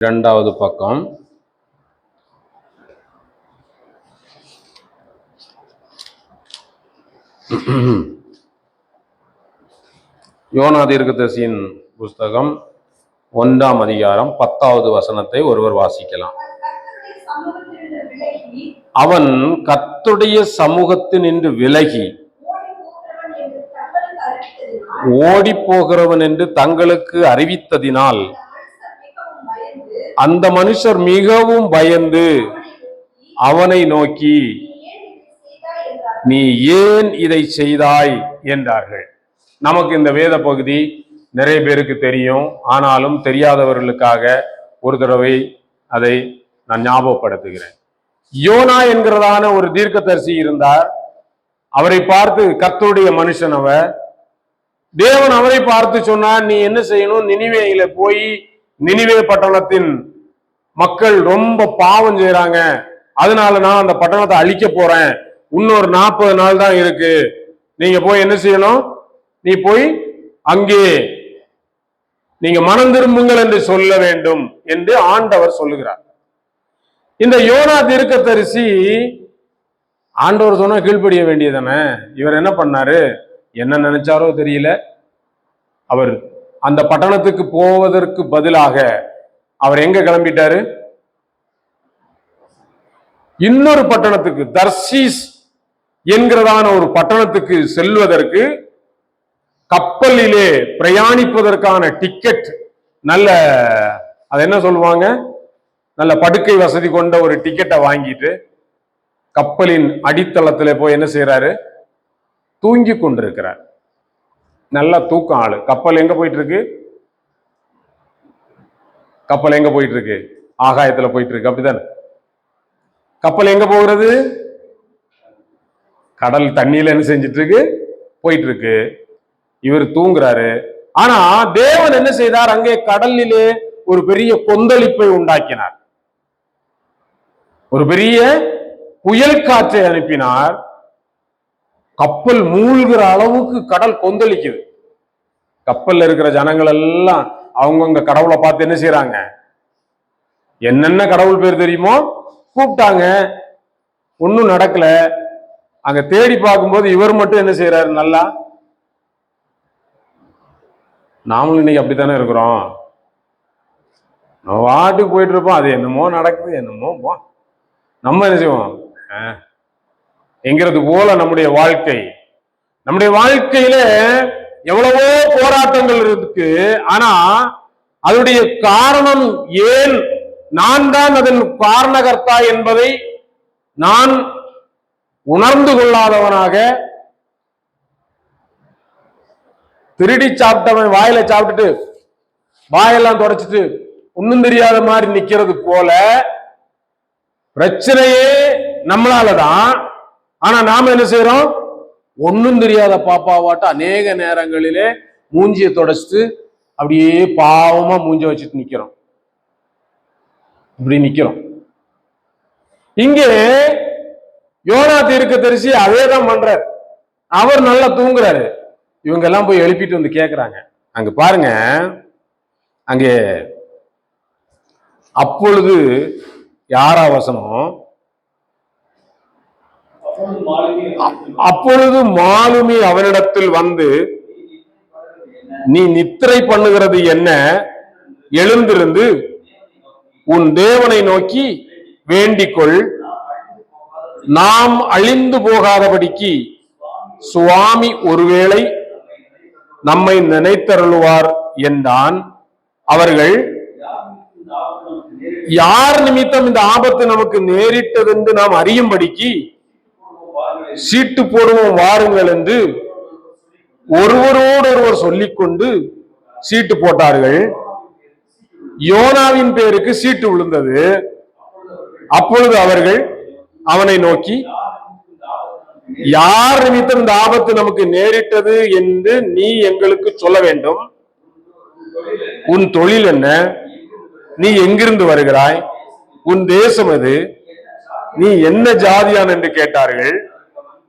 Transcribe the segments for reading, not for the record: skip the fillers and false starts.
இரண்டாவது பக்கம். யோனா தீர்க்கதரிசியின் புஸ்தகம் 1ஆம் அதிகாரம் 10வது வசனத்தை ஒருவர் வாசிக்கலாம். அவன் கர்த்தருடைய சமூகத்தினின்று விலகி ஓடி போகிறவன் என்று தங்களுக்கு அறிவித்ததினால் அந்த மனுஷர் மிகவும் பயந்து அவனை நோக்கி, நீ ஏன் இதை செய்தாய் என்றார்கள். நமக்கு இந்த வேத பகுதி நிறைய பேருக்கு தெரியும். ஆனாலும் தெரியாதவர்களுக்காக ஒரு தடவை அதை நான் ஞாபகப்படுத்துகிறேன். யோனா என்கிறதான ஒரு தீர்க்கதரிசி இருந்தார். அவரை பார்த்து கர்த்தருடைய மனுஷன் அவர். தேவன் அவரை பார்த்து சொன்னார், நீ என்ன செய்யணும், நினிவேயில போய் நினிவே பட்டணத்தின் மக்கள் ரொம்ப பாவம் செய்யறாங்க, அதனால நான் அந்த பட்டணத்தை அழிக்க போறேன், இன்னொரு 40 நாள் தான் இருக்கு, நீங்க போய் என்ன செய்யணும், நீ போய் அங்கே நீங்க மனம் திரும்புங்கள் என்று சொல்ல வேண்டும் என்று ஆண்டவர் சொல்லுகிறார். இந்த யோனா தீர்க்கதரிசி ஆண்டவர் சொன்னா கீழ்ப்படிய வேண்டியதானே. இவர் என்ன பண்ணாரு, என்ன நினைச்சாரோ தெரியல, அவர் அந்த பட்டணத்துக்கு போவதற்கு பதிலாக அவர் எங்க கிளம்பிட்டாரு, இன்னொரு பட்டணத்துக்கு, தர்சீஸ் என்கிறதான ஒரு பட்டணத்துக்கு செல்வதற்கு கப்பலிலே பிரயாணிப்பதற்கான டிக்கெட், நல்ல அது என்ன சொல்லுவாங்க, நல்ல படுக்கை வசதி கொண்ட ஒரு டிக்கெட்டை வாங்கிட்டு கப்பலின் அடித்தளத்துல போய் என்ன செய்யறாரு, தூங்கி கொண்டிருக்கிறார். நல்லா தூக்கம் ஆளு. கப்பல் எங்க போயிட்டு இருக்கு, கப்பல் எங்க போயிட்டு இருக்கு, ஆகாயத்துல போயிட்டு இருக்கு, அப்படித்தானே. கப்பல் எங்க போகிறது, கடல் தண்ணியில என்ன செஞ்சிட்டு இருக்கு, போயிட்டு இருக்கு. இவர் தூங்குறாரு. ஆனா தேவன் என்ன செய்தார், அங்கே கடலிலே ஒரு பெரிய கொந்தளிப்பை உண்டாக்கினார், ஒரு பெரிய புயல் காற்றை அனுப்பினார். கப்பல் மூழ்கிற அளவுக்கு கடல் கொந்தளிக்குது. கப்பல்ல இருக்கிற ஜனங்கள் எல்லாம் அவங்கவுங்க கடவுளை பார்த்து என்ன செய்யறாங்க, என்னென்ன கடவுள் பேர் தெரியுமோ கூப்பிட்டாங்க, ஒன்னும் நடக்கல. அங்க தேடி பார்க்கும்போது இவர் மட்டும் என்ன செய்யறாரு, நல்லா. நாமளும் இன்னைக்கு அப்படித்தானே இருக்கிறோம். நம்ம வாட்டுக்கு போயிட்டு இருப்போம், அது என்னமோ நடக்குது, என்னமோ நம்ம என்ன செய்வோம் என்கிறது போல நம்முடைய வாழ்க்கை. நம்முடைய வாழ்க்கையில எவ்வளவோ போராட்டங்கள் இருக்கு. ஆனா அதனுடைய காரணம் ஏன், நான் தான் அதன் காரணகர்த்தா என்பதை நான் உணர்ந்து கொள்ளாதவனாக, திருடி சாப்பிட்டவன் வாயில சாப்பிட்டுட்டு வாயெல்லாம் தொடச்சிட்டு ஒன்னும் தெரியாத மாதிரி நிக்கிறது போல பிரச்சனையே நம்மளாலதான். ஆனா நாம என்ன செய்யறோம், ஒன்னும் தெரியாத பாப்பாவாட்ட அநேக நேரங்களிலே மூஞ்சியை தொடச்சிட்டு அப்படியே பாவமா மூஞ்ச வச்சுட்டு நிக்கிறோம், இப்படி நிக்கிறோம். இங்கே யோனா தீர்க்கதரிசி அதே தான் பண்றாரு. அவர் நல்லா தூங்குறாரு. இவங்க எல்லாம் போய் எழுப்பிட்டு வந்து கேட்கிறாங்க. அங்க பாருங்க, அங்கே அப்பொழுது யாரா வசனம், அப்பொழுது மாலுமி அவனிடத்தில் வந்து, நீ நித்திரை பண்ணுகிறது என்ன, எழுந்திருந்து உன் தேவனை நோக்கி வேண்டிக்கொள், நாம் அழிந்து போகாதபடிக்கு சுவாமி ஒருவேளை நம்மை நினைத்தருளுவார் என்றான். அவர்கள், யார் நிமித்தம் இந்த ஆபத்து நமக்கு நேரிட்டது என்று நாம் அறியும்படிக்கு சீட்டு போடுவோம் வாருங்கள் என்று ஒருவரோடு ஒருவர் சொல்லிக்கொண்டு சீட்டு போட்டார்கள். யோனாவின் பேருக்கு சீட்டு விழுந்தது. அப்பொழுது அவர்கள் அவனை நோக்கி, யார் நிமித்தம் இந்த ஆபத்து நமக்கு நேரிட்டது என்று நீ எங்களுக்கு சொல்ல வேண்டும், உன் தொழில் என்ன, நீ எங்கிருந்து வருகிறாய், உன் தேசம் எது, நீ என்ன ஜாதியான் என்று கேட்டார்கள்.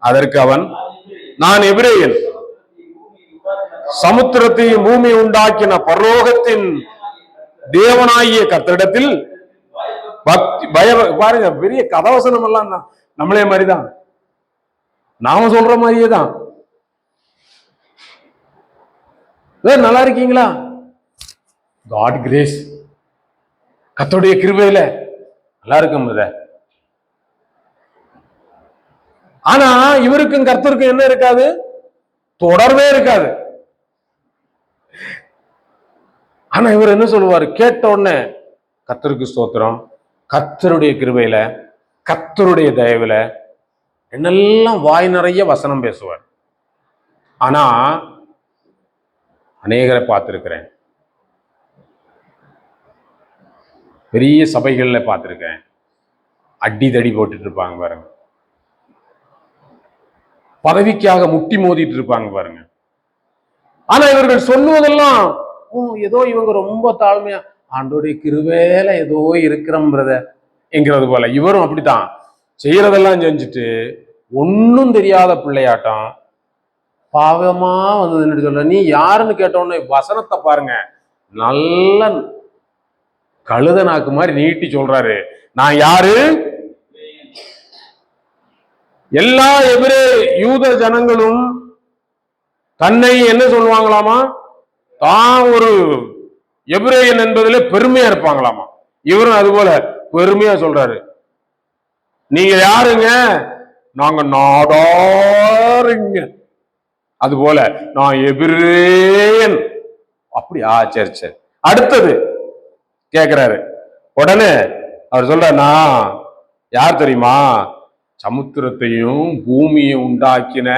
அதற்கு அவன், நான் எபிரேயன், சமுத்திரத்தை பூமி உண்டாக்கின பரலோகத்தின் தேவனாகிய கர்த்தரிடத்தில் பக்தி பாருங்க, பெரிய கதவசனம் எல்லாம் நம்மளே மாதிரிதான், நாம சொல்ற மாதிரியே தான். நல்லா இருக்கீங்களா? காட் கிரேஸ், கர்த்தருடைய கிருபையில நல்லா இருக்கும். ஆனா இவருக்கும் கர்த்தருக்கும் என்ன இருக்காது? தொடர்பே இருக்காது. ஆனா இவர் என்ன சொல்லுவாரு? கேட்ட உடனே கர்த்தருக்கு ஸ்தோத்திரம், கர்த்தருடைய கிருபையில, கர்த்தருடைய தயவுல என்னெல்லாம் வாய் நிறைய வசனம் பேசுவார். ஆனா அநேகரை பார்த்திருக்கிறேன், பெரிய சபைகள்ல பார்த்திருக்கேன், அடிதடி போட்டுட்டு இருப்பாங்க பாருங்க, பதவிக்காக முட்டி மோதிட்டு இருப்பாங்க பாருங்க. ஆனா இவர்கள் சொல்லுவதெல்லாம் ஏதோ இவங்க ரொம்ப தாழ்மையா ஆண்டோடைய கிருபையில ஏதோ இருக்கிறோம்ன்றத என்கிறது போல. இவரும் அப்படித்தான், செய்யறதெல்லாம் செஞ்சுட்டு ஒன்னும் தெரியாத பிள்ளையாட்டம் பாவமா வந்ததுன்னு சொல்ல. நீ யாருன்னு கேட்டோன்னு வசனத்தை பாருங்க, நல்ல கழுத நாக்கு மாதிரி நீட்டி சொல்றாரு, நான் யாரு? எல்லா எபிரே யூத ஜனங்களும் தன்னை என்ன சொல்லுவாங்களாமா? தான் ஒரு எபிரேயன் என்பதில் பெருமையா இருப்பாங்களாமா. இவரும் அது போல பெருமையா சொல்றாரு, நீங்க யாருங்க? நாங்க நாடாருங்க. அது போல நான் எபிரேயன். அப்படியா? சரி சரி. அடுத்தது கேக்குறாரு. உடனே அவர் சொல்ற, நான் யார் தெரியுமா? சமுத்திரத்தையும் பூமியை உண்டாக்கின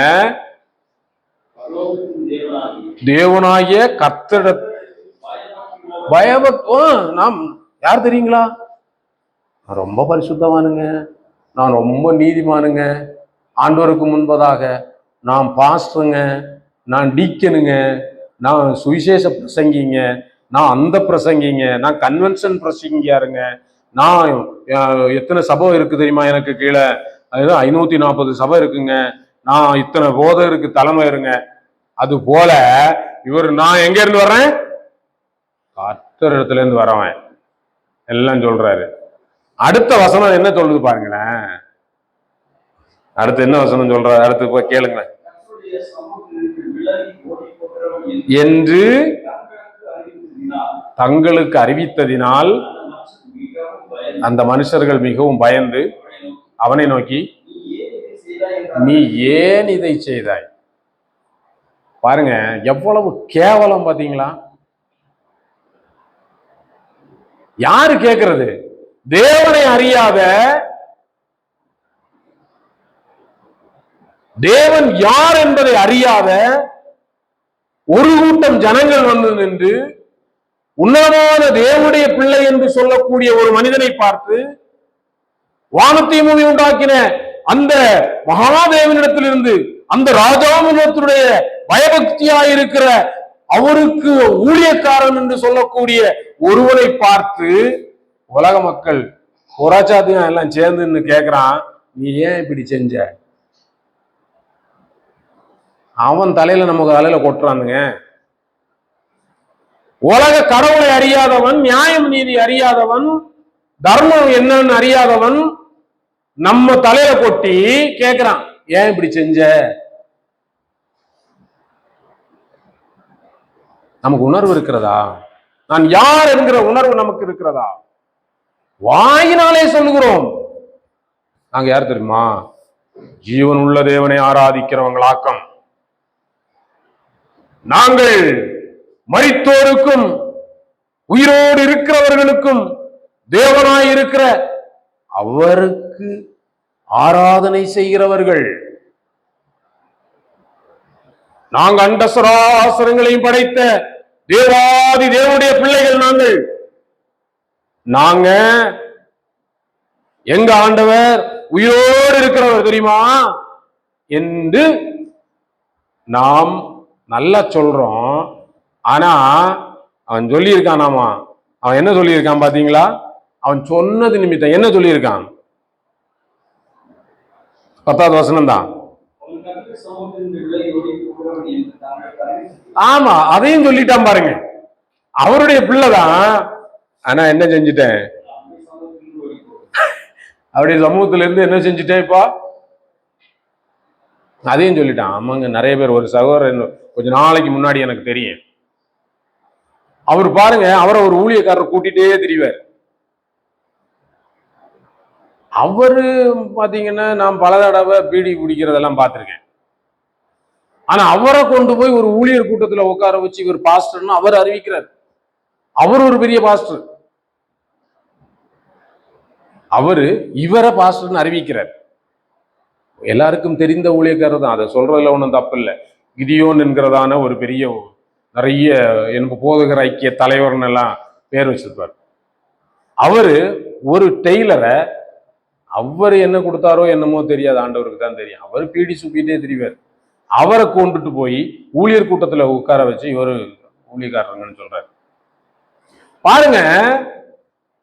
தேவனாகிய கர்த்தர பயபக்தம். நாம் யார் தெரியுங்களா? நான் ரொம்ப பரிசுத்தவானுங்க, நான் ரொம்ப நீதிமானுங்க, ஆண்டவருக்கு முன்பதாக நான் பாஸ்டருங்க, நான் டீக்கனுங்க, நான் சுவிசேஷ பிரசங்கிங்க, நான் அந்த பிரசங்கிங்க, நான் கன்வென்ஷன் பிரசங்கியாருங்க, நான் எத்தனை சபை இருக்கு தெரியுமா எனக்கு கீழே? அது 540 சபை இருக்குங்க, நான் இத்தனை போதகருக்கு தலைமை இருங்க. அது போல இவர் நான் எங்க இருந்து வர்றேன்? கர்த்தர் இடத்துல இருந்து வரவன் எல்லாம் சொல்றாரு. அடுத்த வசனம் என்ன சொல்லுது பாருங்களேன். அடுத்து என்ன வசனம் சொல்றாரு? அடுத்து போய் கேளுங்க. என்று தங்களுக்கு அறிவித்ததினால் அந்த மனுஷர்கள் மிகவும் பயந்து அவனை நோக்கி, நீ ஏன் இதை செய்தாய்? பாருங்க எவ்வளவு கேவலம் பாத்தீங்களா? யாரு கேட்கிறது? தேவனை அறியாத, தேவன் யார் என்பதை அறியாத ஒரு கூட்டம் ஜனங்கள் வந்து நின்று உன்னதமான தேவனுடைய பிள்ளை என்று சொல்லக்கூடிய ஒரு மனிதனை பார்த்து, வானத்தை பூமி உண்டாக்கின அந்த மகாதேவனிடத்திலிருந்து, அந்த ராஜாவினுடைய பயபக்தியாயிருக்கிற அவருக்கு ஊழியக்காரன் என்று சொல்லக்கூடிய ஒருவனை பார்த்து உலக மக்கள் புறாச்சாத்தியம் எல்லாம் சேர்ந்து கேட்கிறான், நீ ஏன் இப்படி செஞ்ச? அவன் தலையில நமக்கு தலையில கொட்டுறானுங்க. உலக கடவுளை அறியாதவன், நியாயம் நீதி அறியாதவன், தர்மம் என்னன்னு அறியாதவன் நம்ம தலையில கொட்டி கேட்கிறான், ஏன் இப்படி செஞ்ச? நமக்கு உணர்வு இருக்கிறதா? நான் யார் என்கிற உணர்வு நமக்கு இருக்கிறதா? வாயினாலே சொல்லுகிறோம். நாங்க யார் தெரியுமா? ஜீவன் உள்ள தேவனை ஆராதிக்கிறவங்களாக்கம். நாங்கள் மரித்தோருக்கும் உயிரோடு இருக்கிறவர்களுக்கும் தேவனாய் இருக்கிற அவருக்கு ஆராதனை செய்கிறவர்கள். நாங்க அண்டசராசரங்களையும் படைத்த தேவாதி தேவனுடைய பிள்ளைகள். நாங்க எங்க ஆண்டவர் உயிரோடு இருக்கிறவர் தெரியுமா என்று நாம் நல்லா சொல்றோம். ஆனா அவன் சொல்லி இருக்கானாமா, அவன் என்ன சொல்லி இருக்கான் பாத்தீங்களா? அவன் சொன்னது நிமித்தம் என்ன சொல்லி இருக்கான்? 10வது வசனம் தான். ஆமா, அதையும் சொல்லிட்டான் பாருங்க. அவருடைய பிள்ளைதான், ஆனா என்ன செஞ்சுட்டேன், அப்படி சமூகத்துல இருந்து என்ன செஞ்சுட்டேன் இப்போ அதையும் சொல்லிட்டான். ஆமாங்க, நிறைய பேர். ஒரு சகோதரர் கொஞ்ச நாளைக்கு முன்னாடி எனக்கு தெரியும், அவர் பாருங்க, அவரை ஒரு ஊழியக்காரர் கூட்டிட்டே திரிவார். அவரு பாத்தீங்கன்னா நான் பல தடவை பீடி குடிக்கிறதெல்லாம் பார்த்திருக்கேன். ஆனா அவரை கொண்டு போய் ஒரு ஊழியர் கூட்டத்துல உட்கார வச்சு இவர் பாஸ்டர்னு அவர் அறிவிக்கிறார். அவர் ஒரு பெரிய பாஸ்டர், அவரு இவரை பாஸ்டர்னு அறிவிக்கிறார். எல்லாருக்கும் தெரிந்த ஊழியக்காரர் தான், அதை சொல்றதுல ஒன்றும் தப்பு இல்லை. கிதியோன் என்கிறதான ஒரு பெரிய நிறைய எனக்கு போதகர் ஐக்கிய தலைவர்னு எல்லாம் பேர் வச்சிருப்பார். அவரு ஒரு டெய்லரை, அவர் என்ன கொடுத்தாரோ என்னமோ தெரியாது, ஆண்டவருக்கு தான் தெரியும், அவர் பீடி சுப்பிட்டே திரிவார். அவரை கொண்டுட்டு போய் ஊழியர் கூட்டத்துல உட்கார வச்சு இவரு ஊழியக்காரங்கன்னு சொல்றாரு. பாருங்க,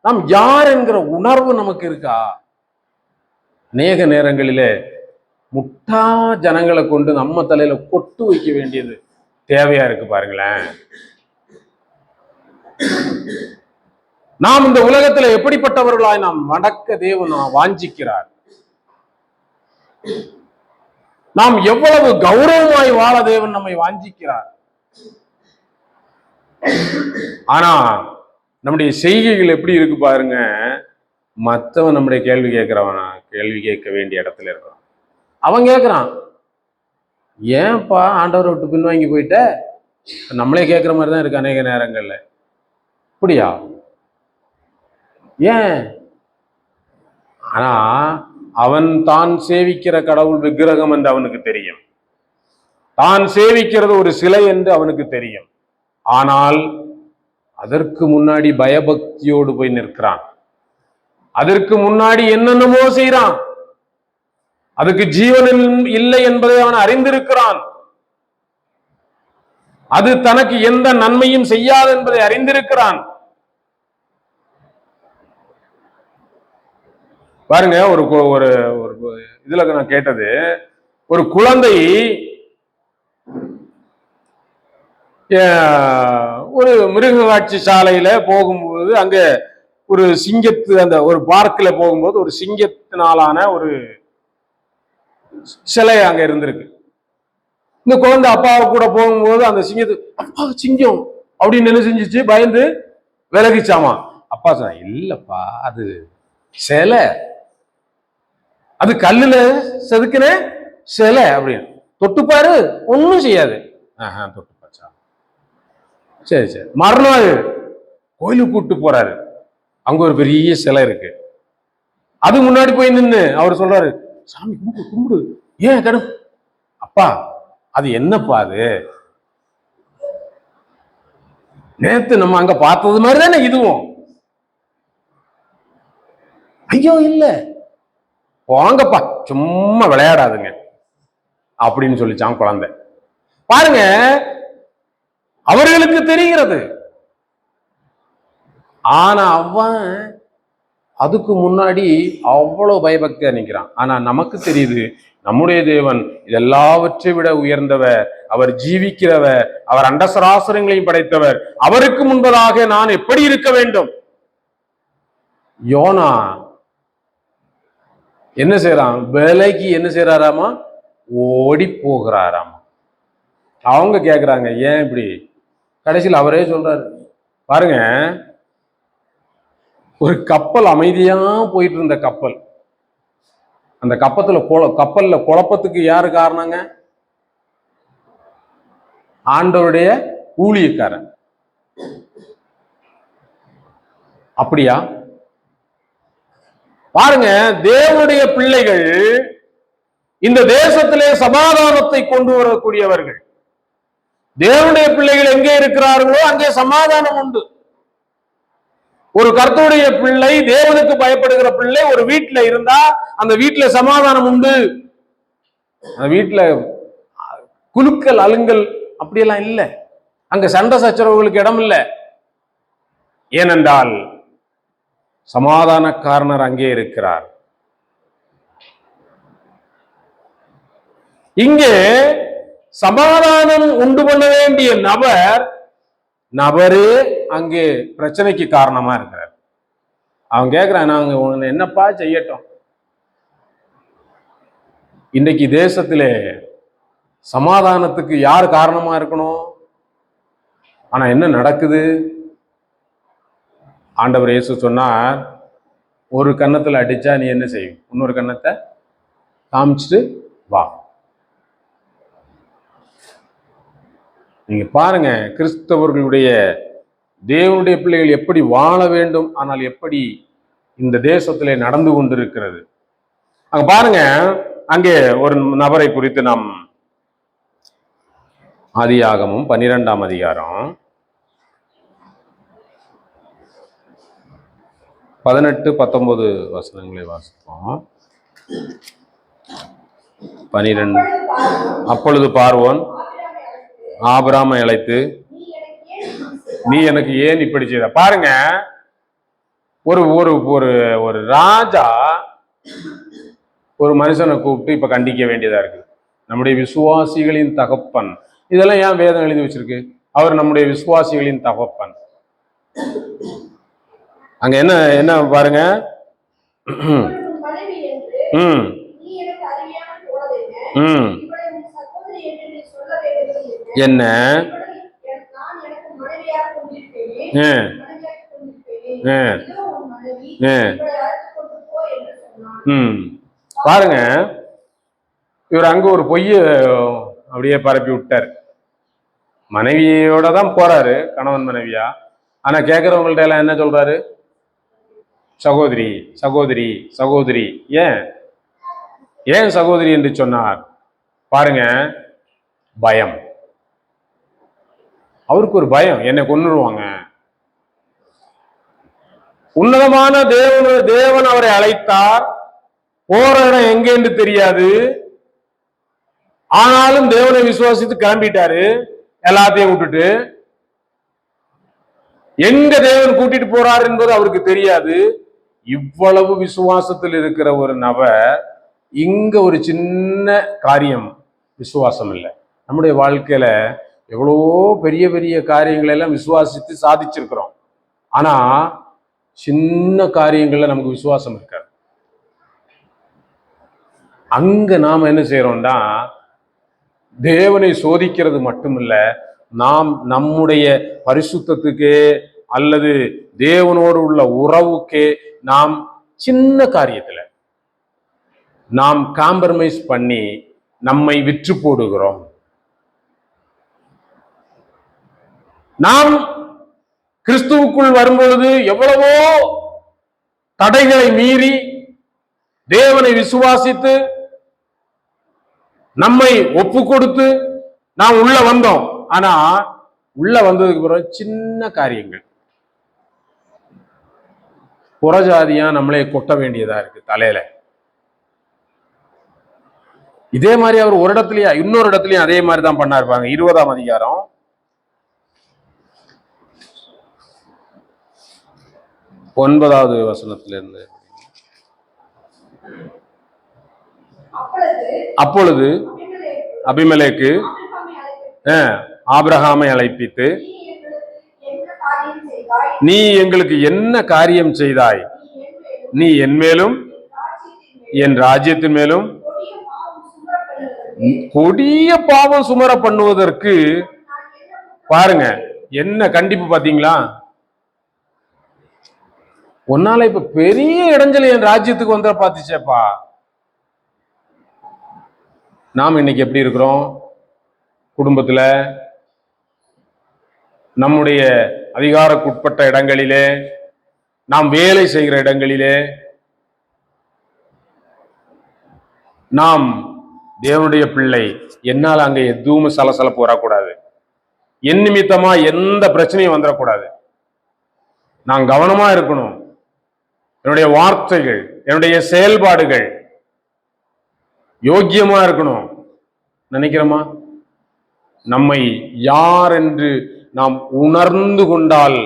நாம் யார் என்கிற உணர்வு நமக்கு இருக்கா? அநேக நேரங்களிலே முட்டா ஜனங்களை கொண்டு நம்ம தலையில கொட்டு வைக்க வேண்டியது தேவையா இருக்கு. பாருங்களேன், நாம் இந்த உலகத்துல எப்படிப்பட்டவர்களாய் நாம் நடக்க தேவன் வாஞ்சிக்கிறார். நாம் எவ்வளவு கௌரவமாய் வாழ தேவன் நம்மை வாஞ்சிக்கிறார். ஆனா நம்முடைய செய்கைகள் எப்படி இருக்கு பாருங்க. மற்றவன் நம்முடைய கேள்வி கேட்கிறவனா, கேள்வி கேட்க வேண்டிய இடத்துல இருக்கிறான். அவன் கேட்கிறான், ஏன்பா ஆண்டவரை விட்டு பின்வாங்கி போயிட்ட? நம்மளே கேட்கிற மாதிரி தான் இருக்கு அநேக நேரங்கள்ல. அப்படியா? ஏன்? ஆனா அவன் தான் சேவிக்கிற கடவுள் விக்கிரகம் என்று அவனுக்கு தெரியும், தான் சேவிக்கிறது ஒரு சிலை என்று அவனுக்கு தெரியும். ஆனால் அதற்கு முன்னாடி பயபக்தியோடு போய் நிற்கிறான். அதற்கு முன்னாடி என்னென்னமோ செய்யறான். அதுக்கு ஜீவன் இல்லை என்பதை அவன் அறிந்திருக்கிறான். அது தனக்கு எந்த நன்மையும் செய்யாது என்பதை அறிந்திருக்கிறான். பாருங்க, ஒரு ஒரு இதுல நான் கேட்டது, ஒரு குழந்தை ஒரு மிருக காட்சி சாலையில போகும்போது அங்க ஒரு சிங்கத்து, அந்த ஒரு பார்க்ல போகும்போது ஒரு சிங்கத்தினாலான ஒரு சிலை அங்க இருந்திருக்கு. இந்த குழந்தை அப்பாவை கூட போகும்போது அந்த சிங்கத்து, அப்பா சிங்கம் அப்படின்னு என்ன செஞ்சிச்சு, பயந்து விலகிச்சாமா. அப்பா சொன்ன, இல்லப்பா அது சிலை, அது கல்லுல செதுக்கின சிலை அப்படின்னு, தொட்டுப்பாரு ஒன்னும் செய்யாது. தொட்டுப்பாச்சா, சரி சரி. மறுநாள் கோயிலுக்கு கூப்பிட்டு போறாரு, அங்க ஒரு பெரிய சிலை இருக்கு. அது முன்னாடி போய் நின்று அவர் சொல்றாரு, சாமி கும்பிடு கும்பிடு. ஏன் கடும்? அப்பா அது என்னப்பா அது? நேத்து நம்ம அங்க பார்த்தது மாதிரி தானே இதுவும். ஐயோ இல்ல, வாங்கப்பா சும்மா விளையாடாதுங்க அப்படின்னு சொல்லிச்சான் குழந்தை. பாருங்க, அவர்களுக்கு தெரிகிறது. ஆனா அவன் அதுக்கு முன்னாடி அவ்வளவு பயபக்தியா நிற்கிறான். ஆனா நமக்கு தெரியுது, நம்முடைய தேவன் இதெல்லாவற்றை விட உயர்ந்தவர், அவர் ஜீவிக்கிறவர், அவர் அண்டசராசரங்களையும் படைத்தவர். அவருக்கு முன்பதாக நான் எப்படி இருக்க வேண்டும்? யோனா என்ன செய்யறான்? விலைக்கு என்ன செய்யறாராமா? ஓடி போகிறாராமா. அவங்க கேட்கிறாங்க, ஏன் இப்படி? கடைசியில் அவரே சொல்றாரு. பாருங்க, ஒரு கப்பல் அமைதியா போயிட்டு இருந்த கப்பல், அந்த கப்பல்ல குழப்பத்துக்கு யாரு காரணங்க? ஆண்டவருடைய ஊழியக்காரன். அப்படியா? பாருங்க, தேவனுடைய பிள்ளைகள் இந்த தேசத்திலே சமாதானத்தை கொண்டு வரக்கூடியவர்கள். தேவனுடைய பிள்ளைகள் எங்கே இருக்கிறார்களோ அங்கே சமாதானம் உண்டு. ஒரு கர்த்தருடைய பிள்ளை, தேவனுக்கு பயப்படுகிற பிள்ளை ஒரு வீட்டுல இருந்தா அந்த வீட்டுல சமாதானம் உண்டு. அந்த வீட்டுல குலுக்கல் அலுங்கல் அப்படியெல்லாம் இல்லை. அங்க சண்டை சச்சரவுகளுக்கு இடம் இல்லை. ஏனென்றால் சமாதானக்காரனர் அங்கே இருக்கிறார். இங்கே சமாதானம் உண்டு பண்ண வேண்டிய நபர் நபரே அங்கே பிரச்சனைக்கு காரணமா இருக்கிறார். அவன் கேட்கிறான், நாங்க உன்னை என்னப்பா செய்யட்டும்? இன்னைக்கு தேசத்திலே சமாதானத்துக்கு யார் காரணமா இருக்கணும்? ஆனா என்ன நடக்குது? ஆண்டவர் இயேசு சொன்னார், ஒரு கன்னத்துல அடிச்சா நீ என்ன செய்யும்? இன்னொரு கன்னத்தை காமிச்சிட்டு வா. நீங்க பாருங்க, கிறிஸ்தவர்களுடைய தேவனுடைய பிள்ளைகள் எப்படி வாழ வேண்டும், ஆனால் எப்படி இந்த தேசத்திலே நடந்து கொண்டிருக்கிறது. அங்க பாருங்க, அங்கே ஒரு நபரை குறித்து நாம் ஆதியாகமம் 12ஆம் அதிகாரம் 18-19 வசனங்களை வாசிப்போம். 12. அப்பொழுது பார்வோன் ஆபிரகாமை அழைத்து, நீ எனக்கு ஏன் இப்படி செய்த? பாருங்க, ஒரு ஒரு ஒரு ஒரு ராஜா ஒரு மனுஷனை கூப்பிட்டு இப்ப கண்டிக்க வேண்டியதா இருக்கு. நம்முடைய விசுவாசிகளின் தகப்பன், இதெல்லாம் ஏன் வேதம் எழுதி வச்சிருக்கு? அவர் நம்முடைய விசுவாசிகளின் தகப்பன். அங்க என்ன என்ன பாருங்க, என்ன பாருங்க, இவர் அங்க ஒரு பொய்ய அப்படியே பரப்பி விட்டார். மனைவியோட தான் போறாரு, கணவன் மனைவியா. ஆனா கேட்கிறவங்கள்ட்ட எல்லாம் என்ன சொல்றாரு? சகோதரி சகோதரி சகோதரி. ஏன் ஏன் சகோதரி என்று சொன்னார்? பாருங்க, பயம். அவருக்கு ஒரு பயம், என்னை கொன்னுடுவாங்க. உன்னதமான தேவன் அவரை அழைத்தார். போற இடம் எங்க என்று தெரியாது, ஆனாலும் தேவனை விசுவாசித்து கிளம்பிட்டாரு. எல்லாத்தையும் விட்டுட்டு எங்க தேவன் கூட்டிட்டு போறார் என்பது அவருக்கு தெரியாது. இவ்வளவு விசுவாசத்தில் இருக்கிற ஒரு நபர் இங்க ஒரு சின்ன காரியம் விசுவாசம் இல்லை. நம்முடைய வாழ்க்கையில எவ்வளோ பெரிய பெரிய காரியங்களை எல்லாம் விசுவாசித்து சாதிச்சிருக்கிறோம். ஆனா சின்ன காரியங்கள்ல நமக்கு விசுவாசம் இருக்காது. அங்க நாம என்ன செய்யறோம்னா, தேவனை சோதிக்கிறது மட்டுமில்ல, நாம் நம்முடைய பரிசுத்தத்துக்கே அல்லது தேவனோடு உள்ள உறவுக்கே நாம் சின்ன காரியத்துல நாம் காம்ப்ரமைஸ் பண்ணி நம்மை விற்று போடுகிறோம். நாம் கிறிஸ்துவுக்குள் வரும்பொழுது எவ்வளவோ தடைகளை மீறி தேவனை விசுவாசித்து நம்மை ஒப்பு கொடுத்து நாம் உள்ள வந்தோம். ஆனா உள்ள வந்ததுக்கு பிறகு சின்ன காரியங்கள் புறஜாதியா நம்மளே கொட்ட வேண்டியதா இருக்கு தலையில. இதே மாதிரி அவர் ஒரு இடத்துலயா இன்னொரு இடத்துலயும் அதே மாதிரி தான் பண்ணா இருப்பாங்க. 20ஆம் அதிகாரம் 9வது வசனத்திலிருந்து. அப்பொழுது அபிமெலேக்கு ஆபிரகாமை அழைப்பித்து, நீ எங்களுக்கு என்ன காரியம் செய்தாய்? நீ என் மேலும் என் ராஜ்யத்தின் மேலும் கொடிய பாவம் சுமர பண்ணுவதற்கு, பாருங்க என்ன கண்டிப்பு பாத்தீங்களா? ஒன்னால இப்ப பெரிய இடைஞ்சல் என் ராஜ்யத்துக்கு வந்த பாத்துச்சேப்பா. நாம் இன்னைக்கு எப்படி இருக்கிறோம்? குடும்பத்துல, நம்முடைய அதிகாரக்குட்பட்ட இடங்களிலே, நாம் வேலை செய்கிற இடங்களிலே, நாம் தேவனுடைய பிள்ளை, என்னால் அங்க எதுவும் சலசலப்பு வரக்கூடாது, என் நிமித்தமா எந்த பிரச்சனையும் வந்துடக்கூடாது. நான் கவனமா இருக்கணும். என்னுடைய வார்த்தைகள், என்னுடைய செயல்பாடுகள் யோக்கியமா இருக்கணும் நினைக்கிறோமா? நம்மை யார் என்று நாம் உணர்ந்து கொண்டால்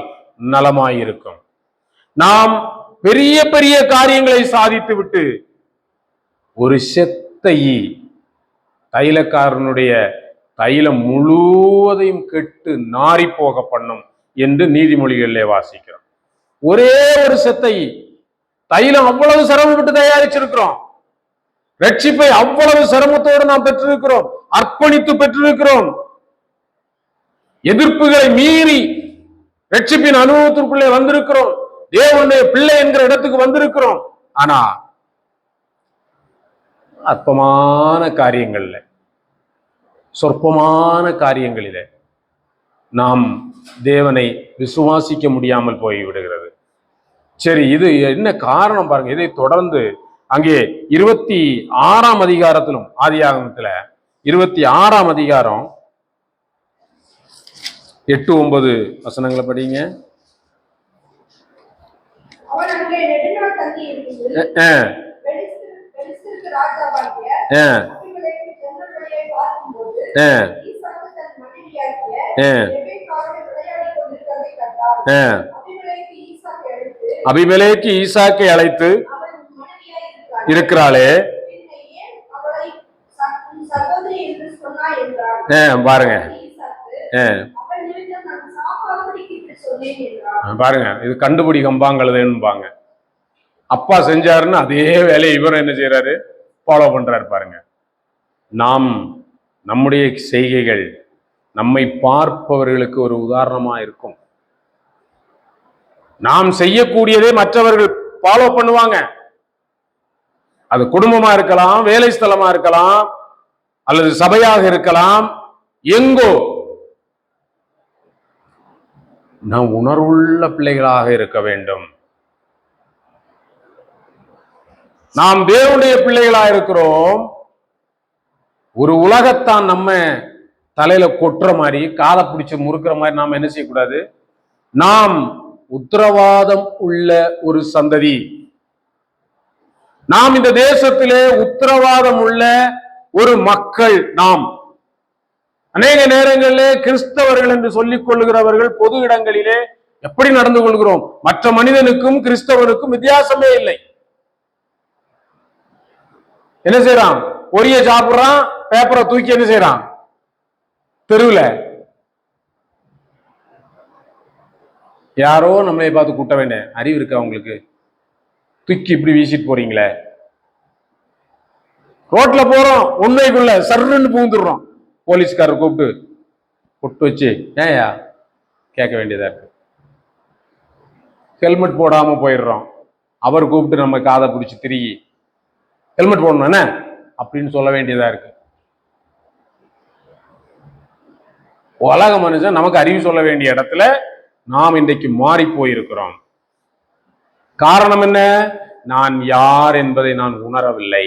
நலமாயிருக்கும். நாம் பெரிய பெரிய காரியங்களை சாதித்து விட்டு ஒரு செத்த தைலக்காரனுடைய தைலம் முழுவதையும் கெட்டு நாரி போக பண்ணும் என்று நீதிமொழிகளிலே வாசிக்கிறோம். ஒரே ஒரு செத்தை தைலம் அவ்வளவு சிரமப்பட்டு தயாரிச்சிருக்கிறோம். ரட்சிப்பை அவ்வளவு சிரமத்தோடு நாம் பெற்றிருக்கிறோம், அர்ப்பணித்து பெற்றிருக்கிறோம். எதிர்ப்புகளை மீறி ரட்சிப்பின் அனுபவத்திற்குள்ளே வந்திருக்கிறோம். தேவனுடைய பிள்ளை என்கிற இடத்துக்கு வந்திருக்கிறோம். ஆனா அற்பமான காரியங்கள்ல, சொற்பமான காரியங்களிலே நாம் தேவனை விசுவாசிக்க முடியாமல் போய்விடுகிறது. சரி, இது என்ன காரணம் பாருங்க. இதை தொடர்ந்து அங்கே 26ஆம் அதிகாரத்திலும், ஆதியாகமத்துல 26ஆம் அதிகாரம் 8-9 வசனங்களை படிங்க. அபிமெலேக்கு ஈசாக்கை அழைத்து, இருக்கிறாளே பாருங்க, பாருங்க, இது கண்டுபிடி கம்பாங்கழுதுன்னுபாங்க. அப்பா செஞ்சாருன்னு அதே வேலையை இவர் என்ன செய்யறாரு, ஃபாலோ பண்றாரு. பாருங்க, நாம் நம்முடைய செய்கைகள் நம்மை பார்ப்பவர்களுக்கு ஒரு உதாரணமா இருக்கும். நாம் செய்யக்கூடியதே மற்றவர்கள் ஃபாலோ பண்ணுவாங்க. அது குடும்பமா இருக்கலாம், வேலை ஸ்தலமா இருக்கலாம், அல்லது சபையாக இருக்கலாம். எங்கோ நாம் உணர்வுள்ள பிள்ளைகளாக இருக்க வேண்டும். நாம் தேவனுடைய பிள்ளைகளாக இருக்கிறோம். ஒரு உலகத்தான் நம்ம தலையில கொட்டுற மாதிரி, காலை பிடிச்சு முறுக்கிற மாதிரி நாம் என்ன செய்யக்கூடாது. நாம் உத்தரவாதம் உள்ள ஒரு சந்ததி. நாம் இந்த தேசத்திலே உத்தரவாதம் உள்ள ஒரு மக்கள். நாம் அநேக நேரங்களிலே கிறிஸ்தவர்கள் என்று சொல்லிக் கொள்ளுகிறவர்கள் பொது இடங்களிலே எப்படி நடந்து கொள்கிறோம்? மற்ற மனிதனுக்கும் கிறிஸ்தவனுக்கும் வித்தியாசமே இல்லை. என்ன செய்யறான்? பொரிய சாப்பிடுறான், பேப்பரை தூக்கி என்ன செய்யறான்? தெருவில் யாரோ நம்மளை பார்த்து கூட்ட வேண்டிய அறிவு இருக்கு அவங்களுக்கு? தூக்கி இப்படி வீசிட்டு போறீங்களே. ரோட்ல போறோம், உண்மைக்குள்ள சர்ன்னு பூந்துடுறோம். போலீஸ்காரர் கூப்பிட்டு பொட்டு வச்சு ஏயா கேட்க வேண்டியதா இருக்கு. ஹெல்மெட் போடாம போயிடுறோம். அவர் கூப்பிட்டு நம்ம காதை பிடிச்சி திரும்பி ஹெல்மெட் போடணும் என்ன அப்படின்னு சொல்ல வேண்டியதா இருக்கு. உலக மனுஷன் நமக்கு அறிவு சொல்ல வேண்டிய இடத்துல நாம் இன்றைக்கு மாறி போயிருக்கிறோம். காரணம் என்ன? நான் யார் என்பதை நான் உணரவில்லை.